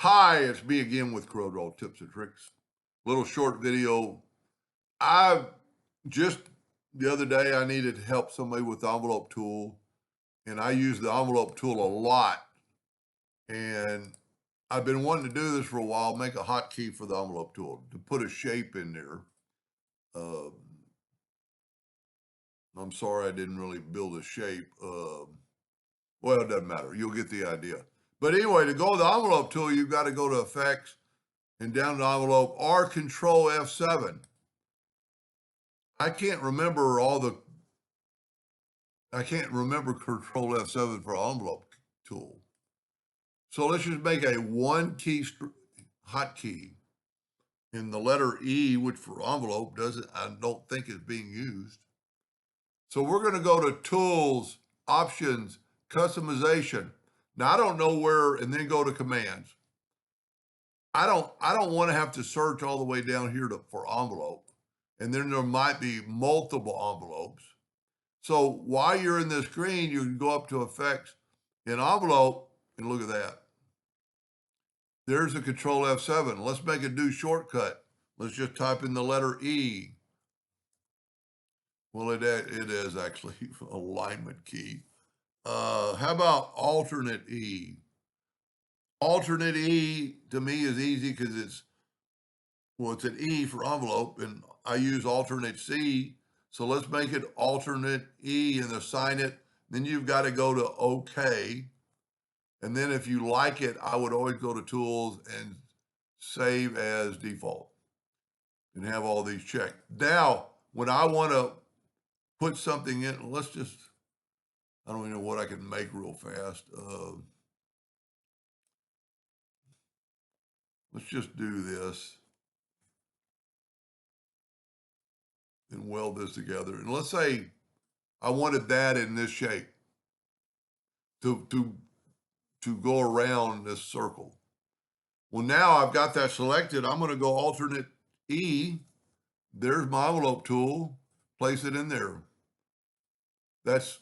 Hi, it's me again with Corel tips and tricks. Little short video. I just the other day I needed to help somebody with the envelope tool, and I use the envelope tool a lot. And I've been wanting to do this for a while, make a hotkey for the envelope tool to put a shape in there. Uh, I'm sorry I didn't really build a shape. Well, it doesn't matter. You'll get the idea. But anyway, to go to the envelope tool, you've got to go to Effects and down to envelope or Control F7. I can't remember Control F7 for envelope tool. So let's just make a one key hotkey in the letter E, which for envelope I don't think is being used. So we're going to go to Tools, Options, Customization. Now I don't know where, and then go to Commands. I don't want to have to search all the way down here for envelope, and then there might be multiple envelopes. So while you're in this screen, you can go up to Effects in Envelope, and look at that. There's a Control F7. Let's make a new shortcut. Let's just type in the letter E. Well, it is actually alignment key. How about alternate E? Alternate E to me is easy because it's an E for envelope, and I use alternate C. So let's make it alternate E and assign it. Then you've got to go to OK. And then if you like it, I would always go to Tools and Save as Default and have all these checked. Now, when I want to put something in, I don't even know what I can make real fast. Let's just do this and weld this together. And let's say I wanted that in this shape to go around this circle. Well, now I've got that selected. I'm going to go alternate E. There's my envelope tool. Place it in there. That's,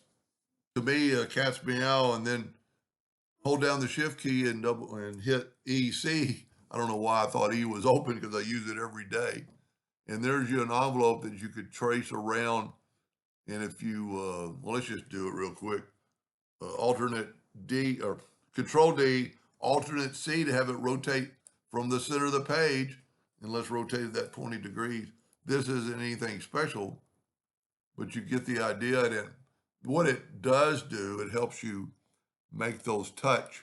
to me, a cat's meow, and then hold down the shift key and hit EC. I don't know why I thought E was open because I use it every day. And there's you an envelope that you could trace around. And if you, well, let's just do it real quick. Alternate D or Control D, alternate C to have it rotate from the center of the page. And let's rotate it that 20 degrees. This isn't anything special, but you get the idea. And what it does do, it helps you make those touch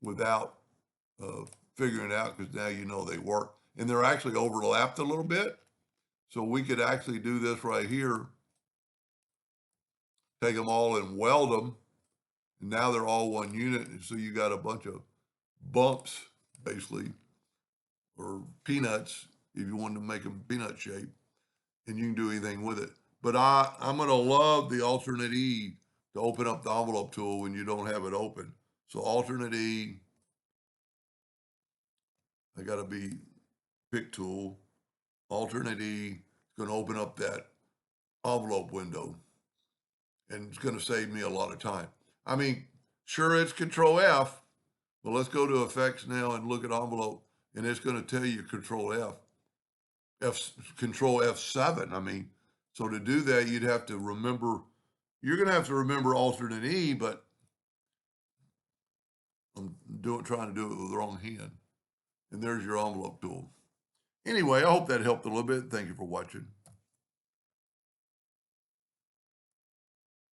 without figuring it out, because now you know they work. And they're actually overlapped a little bit. So we could actually do this right here. Take them all and weld them. And now they're all one unit. And so you got a bunch of bumps, basically, or peanuts, if you wanted to make them peanut shape. And you can do anything with it. But I'm going to love the alternate E to open up the envelope tool when you don't have it open. So alternate E, I got to be pick tool. Alternate E, it's going to open up that envelope window. And it's going to save me a lot of time. I mean, sure, it's Control F, but let's go to Effects now and look at envelope, and it's going to tell you Control Control F7. I mean, so to do that, you'd have to remember, you're going to have to remember alternate E, but I'm trying to do it with the wrong hand. And there's your envelope tool. Anyway, I hope that helped a little bit. Thank you for watching.